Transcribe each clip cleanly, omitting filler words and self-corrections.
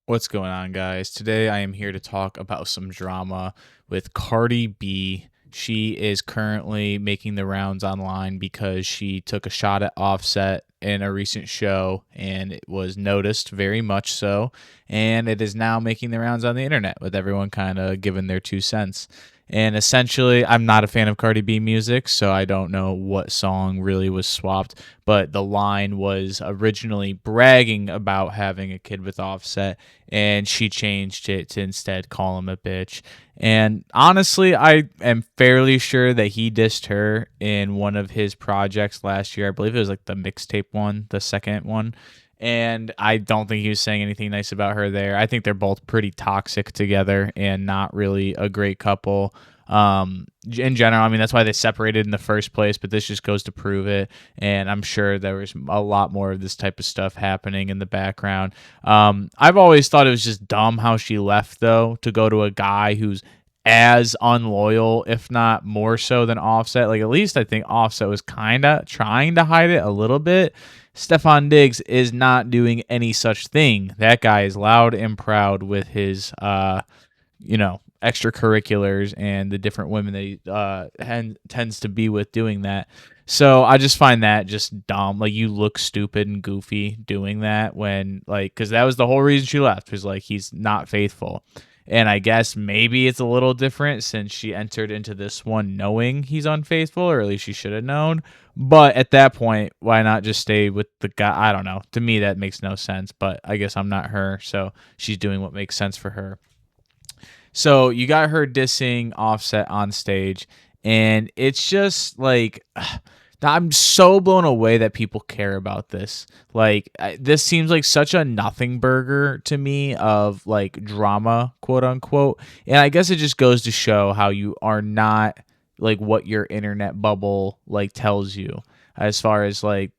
What's going on, guys? Today I am here to talk about some drama with Cardi B. She is currently making the rounds online because she took a shot at Offset in a recent show and it was noticed very much so. And it is now making the rounds on the internet with everyone kind of giving their 2 cents. And essentially, I'm not a fan of Cardi B music, so I don't know what song really was swapped. But the line was originally bragging about having a kid with Offset, and she changed it to instead call him a bitch. And honestly, I am fairly sure that he dissed her in one of his projects last year. I believe it was like the mixtape one, the second one. And I don't think he was saying anything nice about her there. I think they're both pretty toxic together and not really a great couple. In general, I mean, that's why they separated in the first place, but this just goes to prove it. And I'm sure there was a lot more of this type of stuff happening in the background. I've always thought it was just dumb how she left, though, to go to a guy who's as unloyal, if not more so than Offset. Like, at least I think Offset was kind of trying to hide it a little bit. Stefan Diggs is not doing any such thing. That guy is loud and proud with his, extracurriculars and the different women that he tends to be with doing that. So I just find that just dumb. Like, you look stupid and goofy doing that when, like, because that was the whole reason she left, was like, he's not faithful. And I guess maybe it's a little different since she entered into this one knowing he's unfaithful, or at least she should have known. But at that point, why not just stay with the guy? I don't know. To me, that makes no sense, but I guess I'm not her. So she's doing what makes sense for her. So you got her dissing Offset on stage, and it's just like I'm so blown away that people care about this. Like, this seems like such a nothing burger to me of like drama, quote unquote. And I guess it just goes to show how you are not like what your internet bubble like tells you. As far as like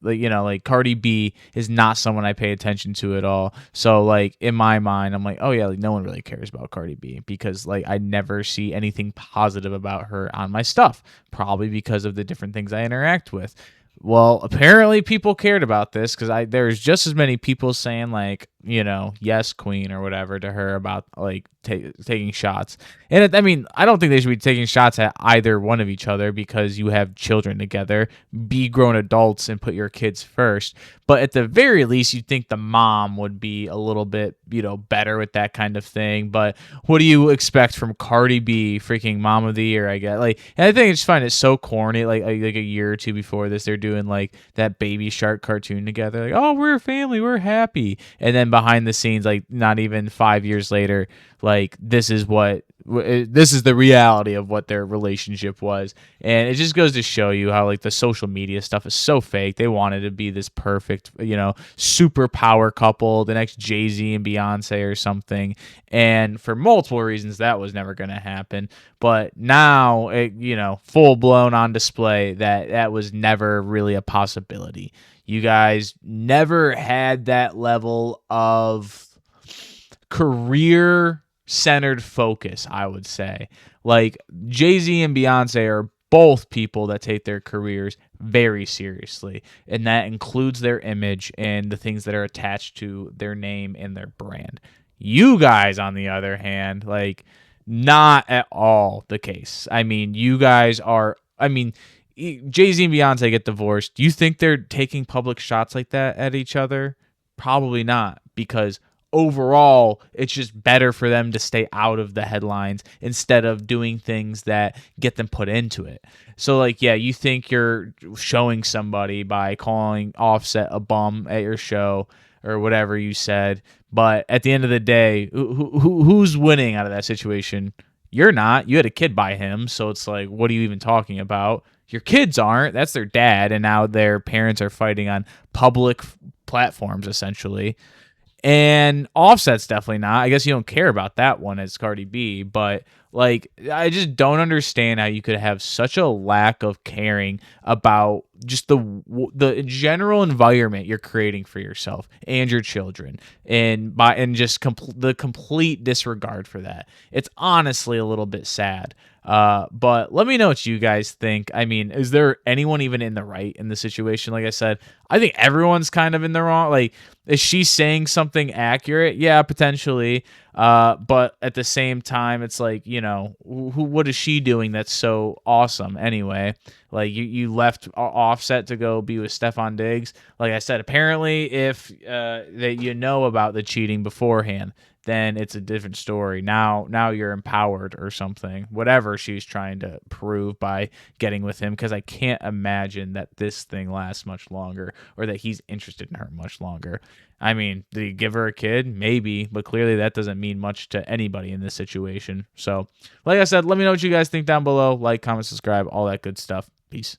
Cardi B is not someone I pay attention to at all. So like in my mind, I'm like, oh yeah, like no one really cares about Cardi B because like I never see anything positive about her on my stuff. Probably because of the different things I interact with. Well, apparently people cared about this because there's just as many people saying like, yes, queen or whatever to her about like taking shots. And I mean, I don't think they should be taking shots at either one of each other because you have children together. Be grown adults and put your kids first. But at the very least, you'd think the mom would be a little bit, better with that kind of thing. But what do you expect from Cardi B, freaking mom of the year, I guess? Like, and I think I just find it so corny. Like a year or two before this, they're doing like that Baby Shark cartoon together. Like, oh, we're a family, we're happy. And then behind the scenes, like not even 5 years later, like this is the reality of what their relationship was. And it just goes to show you how like the social media stuff is so fake. They wanted to be this perfect, super power couple, the next Jay-Z and Beyonce or something. And for multiple reasons that was never going to happen. But now it, full blown on display that was never really a possibility. You guys never had that level of career centered focus, I would say. Like, Jay-Z and Beyonce are both people that take their careers very seriously, and that includes their image and the things that are attached to their name and their brand. You guys, on the other hand, like, not at all the case. I mean, you guys are, Jay-Z and Beyonce get divorced. Do you think they're taking public shots like that at each other? Probably not, because overall it's just better for them to stay out of the headlines instead of doing things that get them put into it. So like, yeah, you think you're showing somebody by calling Offset a bum at your show or whatever you said, but at the end of the day, who's winning out of that situation? You're not. You had a kid by him, so it's like, what are you even talking about? Your kids aren't. That's their dad, and now their parents are fighting on public platforms essentially. And Offset's definitely not. I guess you don't care about that one as Cardi B, but like, I just don't understand how you could have such a lack of caring about just the general environment you're creating for yourself and your children, and just the complete disregard for that. It's honestly a little bit sad. But let me know what you guys think. I mean, is there anyone even in the right in the situation? Like I said, I think everyone's kind of in the wrong. Like, is she saying something accurate? Yeah, potentially. But at the same time, it's like, what is she doing that's so awesome anyway? Like, you left Offset to go be with Stefan Diggs. Like I said, apparently, if that about the cheating beforehand, then it's a different story. Now you're empowered or something. Whatever she's trying to prove by getting with him, because I can't imagine that this thing lasts much longer, or that he's interested in her much longer. I mean, did he give her a kid? Maybe, but clearly that doesn't mean much to anybody in this situation. So, like I said, let me know what you guys think down below. Like, comment, subscribe, all that good stuff. Peace.